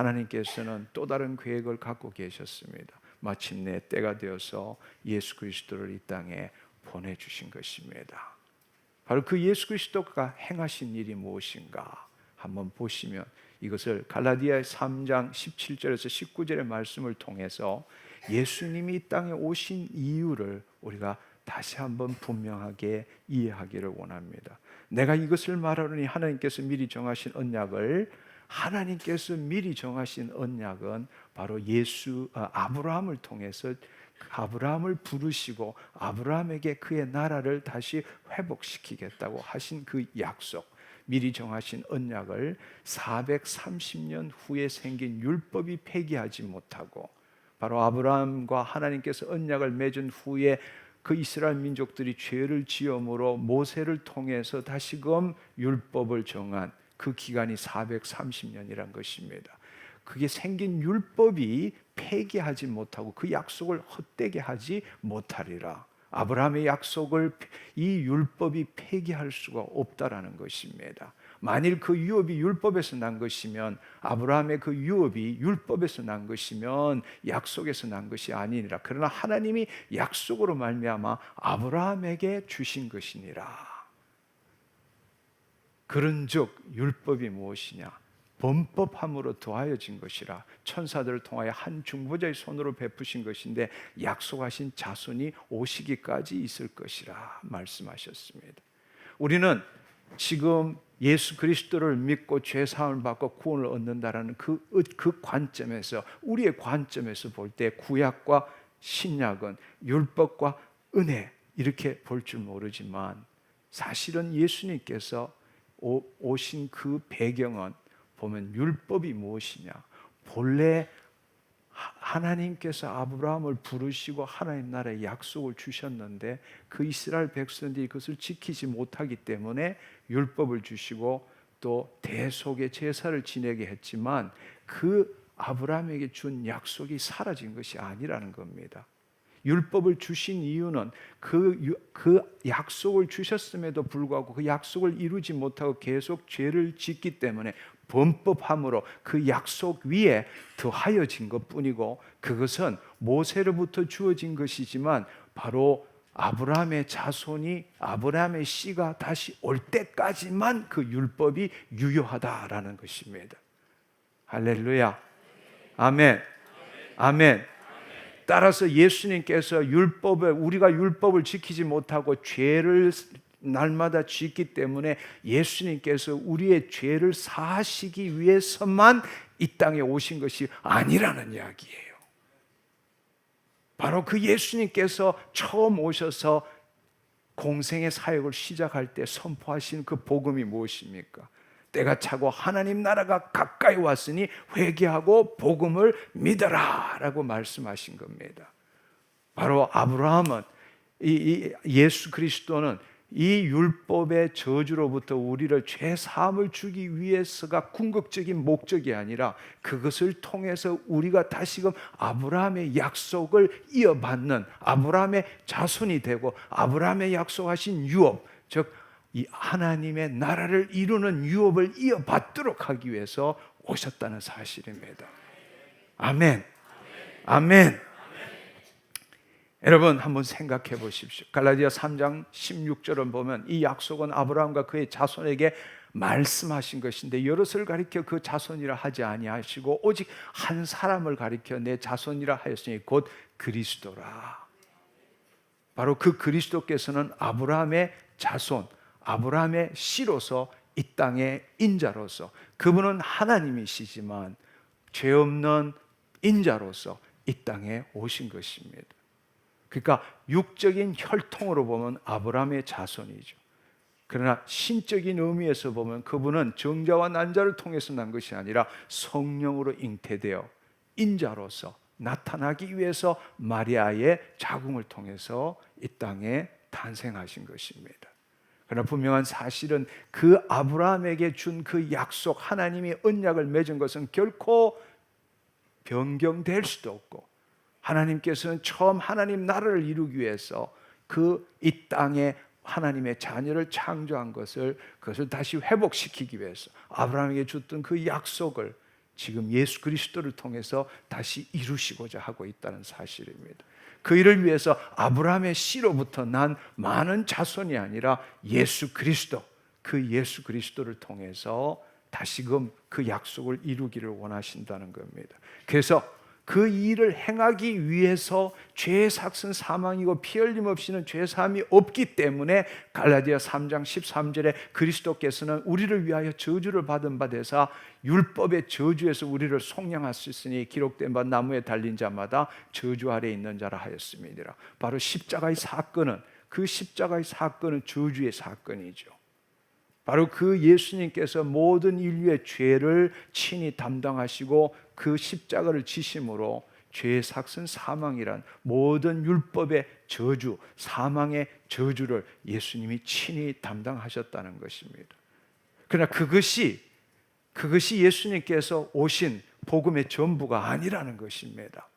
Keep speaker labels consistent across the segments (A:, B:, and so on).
A: 하나님께서는 또 다른 계획을 갖고 계셨습니다. 마침내 때가 되어서 예수 그리스도를 이 땅에 보내주신 것입니다. 바로 그 예수 그리스도가 행하신 일이 무엇인가 한번 보시면, 이것을 갈라디아 3장 17절에서 19절의 말씀을 통해서 예수님이 이 땅에 오신 이유를 우리가 다시 한번 분명하게 이해하기를 원합니다. 내가 이것을 말하노니 하나님께서 미리 정하신 언약은 바로 아브라함을 통해서 아브라함을 부르시고 아브라함에게 그의 나라를 다시 회복시키겠다고 하신 그 약속, 미리 정하신 언약을 430년 후에 생긴 율법이 폐기하지 못하고, 바로 아브라함과 하나님께서 언약을 맺은 후에 그 이스라엘 민족들이 죄를 지음으로 모세를 통해서 다시금 율법을 정한 그 기간이 430년이란 것입니다. 그게 생긴 율법이 폐기하지 못하고 그 약속을 헛되게 하지 못하리라. 아브라함의 약속을 이 율법이 폐기할 수가 없다라는 것입니다. 만일 그 유업이 율법에서 난 것이면, 아브라함의 그 유업이 율법에서 난 것이면 약속에서 난 것이 아니니라. 그러나 하나님이 약속으로 말미암아 아브라함에게 주신 것이니라. 그런즉 율법이 무엇이냐? 범법함으로 더하여진 것이라. 천사들을 통하여 한 중보자의 손으로 베푸신 것인데 약속하신 자손이 오시기까지 있을 것이라 말씀하셨습니다. 우리는 지금 예수 그리스도를 믿고 죄 사함을 받고 구원을 얻는다라는 그 관점에서, 우리의 관점에서 볼 때 구약과 신약은 율법과 은혜 이렇게 볼 줄 모르지만, 사실은 예수님께서 오신 그 배경은 보면 율법이 무엇이냐? 본래 하나님께서 아브라함을 부르시고 하나님 나라의 약속을 주셨는데 그 이스라엘 백성들이 그것을 지키지 못하기 때문에 율법을 주시고 또 대속의 제사를 지내게 했지만, 그 아브라함에게 준 약속이 사라진 것이 아니라는 겁니다. 율법을 주신 이유는 그 약속을 주셨음에도 불구하고 그 약속을 이루지 못하고 계속 죄를 짓기 때문에 범법함으로 그 약속 위에 더하여진 것뿐이고, 그것은 모세로부터 주어진 것이지만 바로 아브라함의 자손이, 아브라함의 씨가 다시 올 때까지만 그 율법이 유효하다라는 것입니다. 할렐루야, 아멘, 아멘. 따라서 예수님께서 우리가 율법을 지키지 못하고 죄를 날마다 짓기 때문에 예수님께서 우리의 죄를 사하시기 위해서만 이 땅에 오신 것이 아니라는 이야기예요. 바로 그 예수님께서 처음 오셔서 공생의 사역을 시작할 때 선포하신 그 복음이 무엇입니까? 때가 차고 하나님 나라가 가까이 왔으니 회개하고 복음을 믿어라 라고 말씀하신 겁니다. 바로 아브라함은, 예수 그리스도는 이 율법의 저주로부터 우리를 죄 사함을 주기 위해서가 궁극적인 목적이 아니라, 그것을 통해서 우리가 다시금 아브라함의 약속을 이어받는 아브라함의 자손이 되고 아브라함의 약속하신 유업, 즉 이 하나님의 나라를 이루는 유업을 이어받도록 하기 위해서 오셨다는 사실입니다. 아멘, 아멘. 여러분 한번 생각해 보십시오. 갈라디아 3장 16절을 보면 이 약속은 아브라함과 그의 자손에게 말씀하신 것인데, 여럿을 가리켜 그 자손이라 하지 아니하시고 오직 한 사람을 가리켜 내 자손이라 하였으니 곧 그리스도라. 바로 그 그리스도께서는 아브라함의 자손, 아브라함의 씨로서 이 땅의 인자로서, 그분은 하나님이시지만 죄 없는 인자로서 이 땅에 오신 것입니다. 그러니까 육적인 혈통으로 보면 아브라함의 자손이죠. 그러나 신적인 의미에서 보면 그분은 정자와 난자를 통해서 난 것이 아니라 성령으로 잉태되어 인자로서 나타나기 위해서 마리아의 자궁을 통해서 이 땅에 탄생하신 것입니다. 그러나 분명한 사실은 그 아브라함에게 준 그 약속, 하나님이 언약을 맺은 것은 결코 변경될 수도 없고, 하나님께서는 처음 하나님 나라를 이루기 위해서 이 땅에 하나님의 자녀를 창조한 그것을 다시 회복시키기 위해서 아브라함에게 줬던 그 약속을 지금 예수 그리스도를 통해서 다시 이루시고자 하고 있다는 사실입니다. 그 일을 위해서 아브라함의 씨로부터 난 많은 자손이 아니라 예수 그리스도, 그 예수 그리스도를 통해서 다시금 그 약속을 이루기를 원하신다는 겁니다. 그래서 그 일을 행하기 위해서 죄의 삭은 사망이고 피 흘림 없이는 죄 사함이 없기 때문에 갈라디아 3장 13절에 그리스도께서는 우리를 위하여 저주를 받은 바 되사 율법의 저주에서 우리를 속량할 수 있으니 기록된 바 나무에 달린 자마다 저주 아래에 있는 자라 하였음이니라. 바로 십자가의 사건은, 그 십자가의 사건은 저주의 사건이죠. 바로 그 예수님께서 모든 인류의 죄를 친히 담당하시고 그 십자가를 지심으로 죄의 삭은 사망이란 모든 율법의 저주, 사망의 저주를 예수님이 친히 담당하셨다는 것입니다. 그러나 그것이 예수님께서 오신 복음의 전부가 아니라는 것입니다.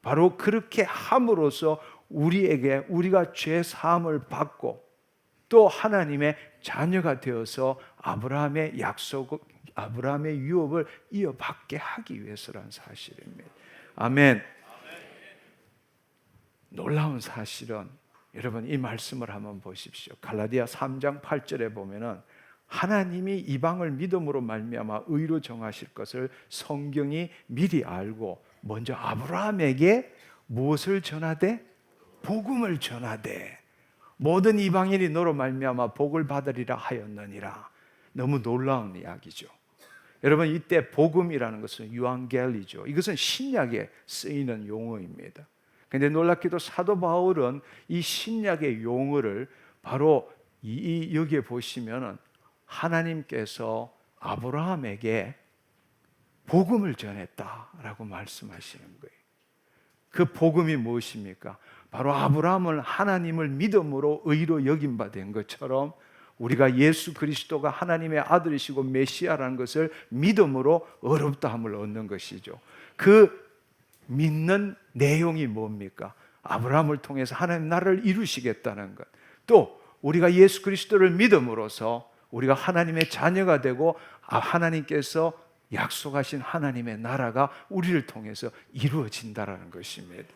A: 바로 그렇게 함으로써 우리가 죄 사함을 받고 또 하나님의 자녀가 되어서 아브라함의 약속, 아브라함의 유업을 이어받게 하기 위해서라는 사실입니다. 아멘. 놀라운 사실은 여러분 이 말씀을 한번 보십시오. 갈라디아 3장 8절에 보면은 하나님이 이방을 믿음으로 말미암아 의로 정하실 것을 성경이 미리 알고 먼저 아브라함에게 무엇을 전하되? 복음을 전하되 모든 이방인이 너로 말미암아 복을 받으리라 하였느니라. 너무 놀라운 이야기죠. 여러분 이때 복음이라는 것은 유앙겔리죠. 이것은 신약에 쓰이는 용어입니다. 그런데 놀랍게도 사도 바울은 이 신약의 용어를 바로 여기에 보시면은 하나님께서 아브라함에게 복음을 전했다라고 말씀하시는 거예요. 그 복음이 무엇입니까? 바로 아브라함은 하나님을 믿음으로 의로 여긴 바 된 것처럼 우리가 예수 그리스도가 하나님의 아들이시고 메시아라는 것을 믿음으로 의롭다함을 얻는 것이죠. 그 믿는 내용이 뭡니까? 아브라함을 통해서 하나님 나라를 이루시겠다는 것. 또 우리가 예수 그리스도를 믿음으로써 우리가 하나님의 자녀가 되고 하나님께서 약속하신 하나님의 나라가 우리를 통해서 이루어진다라는 것입니다.